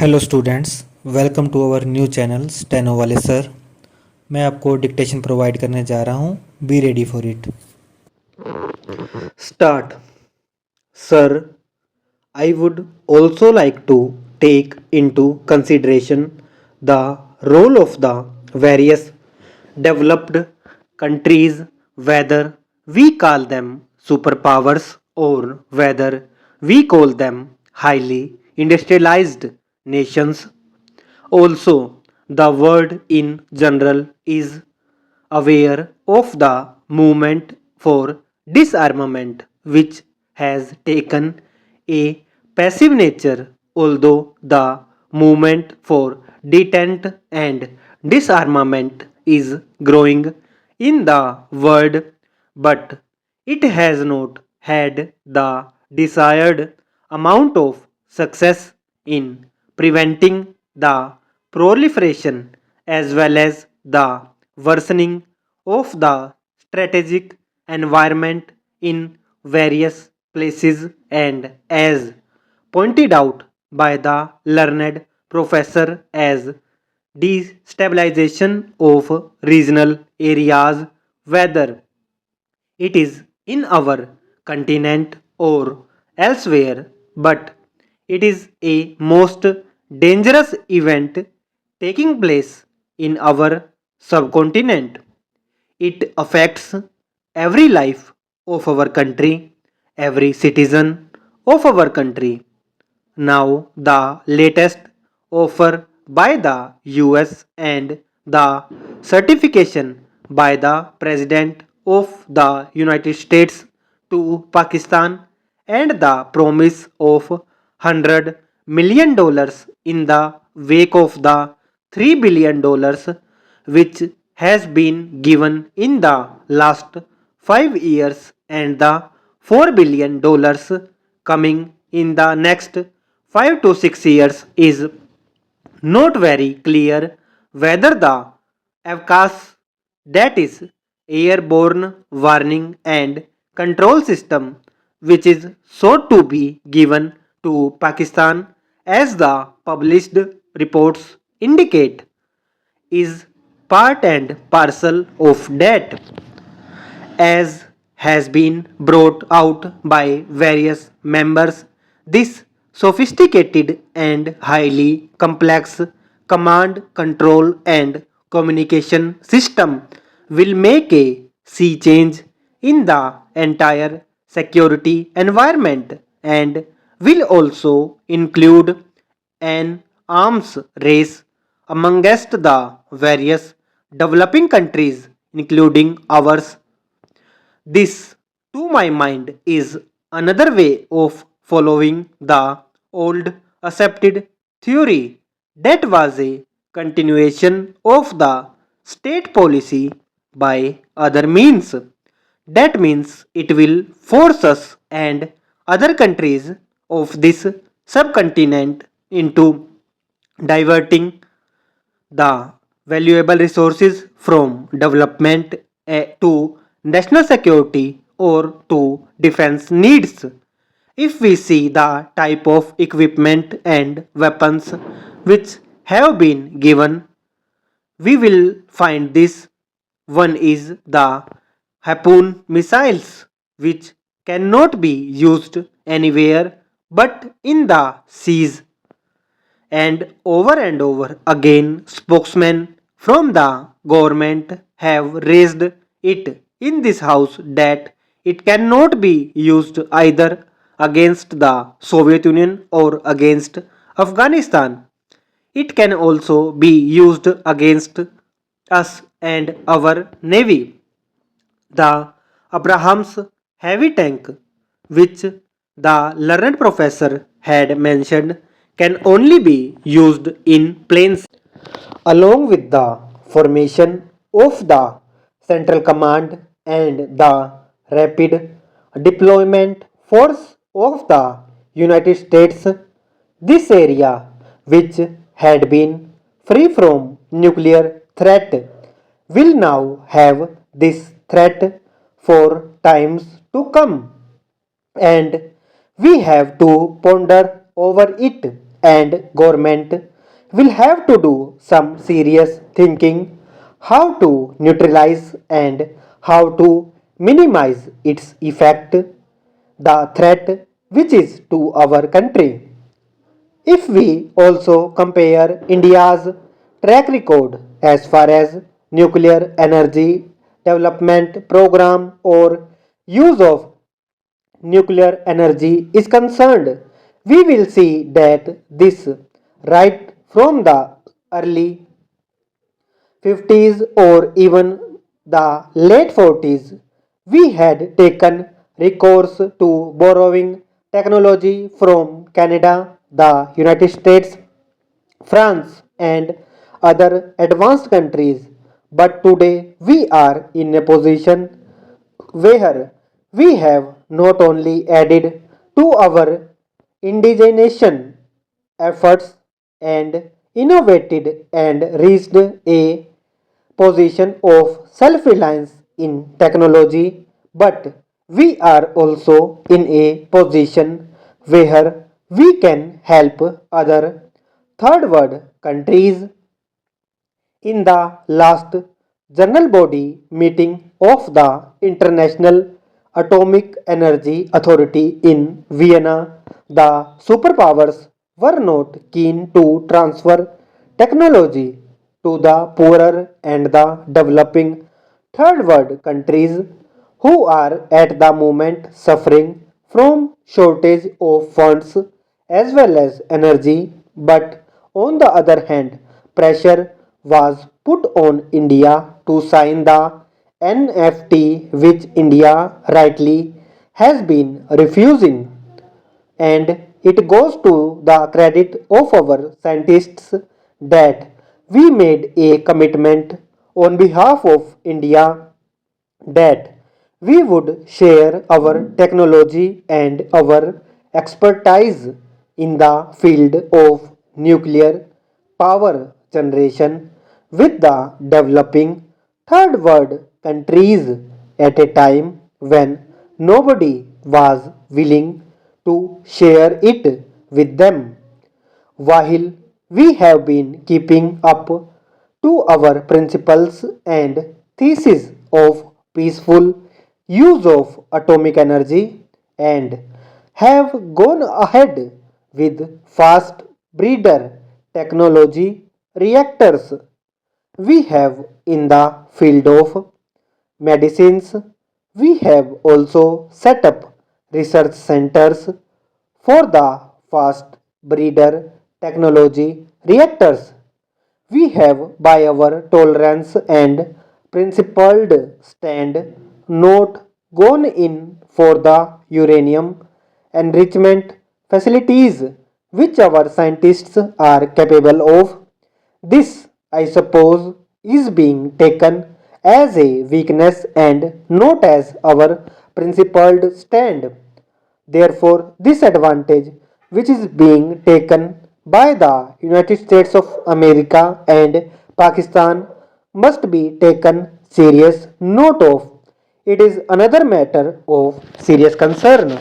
Hello students, welcome to our new channel steno वाले sir. मैं आपको डिक्टेशन प्रोवाइड करने जा रहा हूँ। Be ready for it. Start. Sir, I would also like to take into consideration the role of the various developed countries, whether we call them superpowers or whether we call them highly industrialized nations. Also, the world in general is aware of the movement for disarmament, which has taken a passive nature, although the movement for detent and disarmament is growing in the world, but it has not had the desired amount of success in preventing the proliferation as well as the worsening of the strategic environment in various places, and as pointed out by the learned professor, as destabilization of regional areas, whether it is in our continent or elsewhere, but it is a most dangerous event taking place in our subcontinent. It affects every life of our country, every citizen of our country. Now, the latest offer by the US and the certification by the President of the United States to Pakistan and the promise of $100 million in the wake of the $3 billion which has been given in the last 5 years and the $4 billion coming in the next 5 to 6 years is not very clear whether the AVCAS, that is airborne warning and control system, which is sought to be given to Pakistan as the published reports indicate, is part and parcel of that, as has been brought out by various members. This sophisticated and highly complex command, control, and communication system will make a sea change in the entire security environment and will also include an arms race amongst the various developing countries, including ours. This, to my mind, is another way of following the old accepted theory that was a continuation of the state policy by other means. That means it will force us and other countries of this subcontinent into diverting the valuable resources from development to national security or to defense needs. If we see the type of equipment and weapons which have been given, we will find this. One is the Harpoon missiles, which cannot be used anywhere but in the seas, and over again spokesmen from the government have raised it in this house that it cannot be used either against the Soviet Union or against Afghanistan. It can also be used against us and our navy. The Abrahams heavy tank, which the learned professor had mentioned, can only be used in planes, along with the formation of the Central Command and the rapid deployment force of the United States. This area, which had been free from nuclear threat, will now have this threat for times to come, and we have to ponder over it. and government will have to do some serious thinking how to neutralize and how to minimize its effect, the threat which is to our country. If we also compare India's track record as far as nuclear energy development program or use of nuclear energy is concerned, we will see that this right from the early 50s or even the late 40s, we had taken recourse to borrowing technology from Canada, the United States, France, and other advanced countries. But today we are in a position where we have not only added to our indigenation efforts and innovated and reached a position of self reliance in technology, but we are also in a position where we can help other third world countries. In the last General Body meeting of the International Atomic Energy Authority in Vienna, the superpowers were not keen to transfer technology to the poorer and the developing third world countries who are at the moment suffering from shortage of funds as well as energy, but on the other hand pressure was put on India to sign the NFT, which India rightly has been refusing. And it goes to the credit of our scientists that we made a commitment on behalf of India that we would share our technology and our expertise in the field of nuclear power generation with the developing third world countries at a time when nobody was willing to share it with them. While we have been keeping up to our principles and thesis of peaceful use of atomic energy and have gone ahead with fast breeder technology reactors we have in the field of medicines. We have also set up research centers for the fast breeder technology reactors. We have, by our tolerance and principled stand, not gone in for the uranium enrichment facilities which our scientists are capable of. This, I suppose, is being taken as a weakness and not as our principled stand. Therefore, this advantage, which is being taken by the United States of America and Pakistan, must be taken serious note of. It is another matter of serious concern.